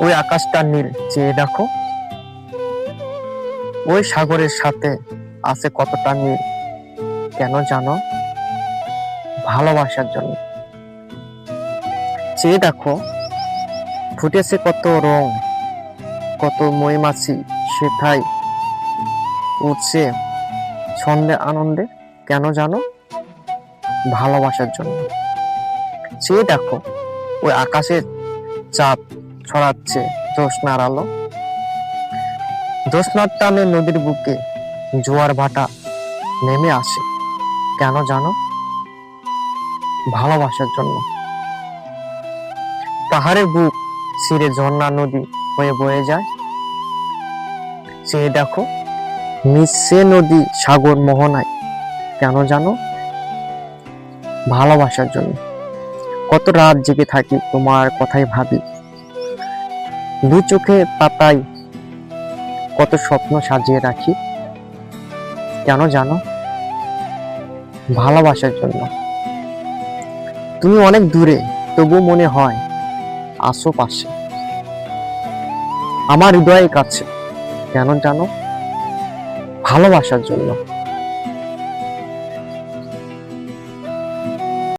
ওই আকাশটা নীল, চেয়ে দেখো। ওই সাগরের সাথে আছে কতটা মিল, কেন জানো? ভালোবাসার জন্য। চেয়ে দেখো, ফুটেছে কত রং, কত মৌমাছি সেথায় উঠছে ছন্দে আনন্দে, কেন জানো? ভালোবাসার জন্য। চেয়ে দেখো, ওই আকাশের চাঁদ ছড়াচ্ছে জ্যোৎস্নার আলো, জ্যোৎস্নার টানে নদীর বুকে জোয়ার ভাটা নেমে আসে, কেন জানো? ভালোবাসার জন্য। পাহাড়ের বুক ছিঁড়ে ঝর্ণা নদী হয়ে বয়ে যায়, চেয়ে দেখো, মিশছে নদী সাগর মোহনায়, কেন জানো? ভালোবাসার জন্য। কত রাত জেগে থাকি তোমার কথাই ভাবি, দু চোখে পাতায় কত স্বপ্ন সাজিয়ে রাখি, কেন জানো? ভালোবাসার জন্য। তুমি অনেক দূরে, তবু মনে হয় আসো পাশে, আমার হৃদয়ের কাছে, কেন জানো? ভালোবাসার জন্য।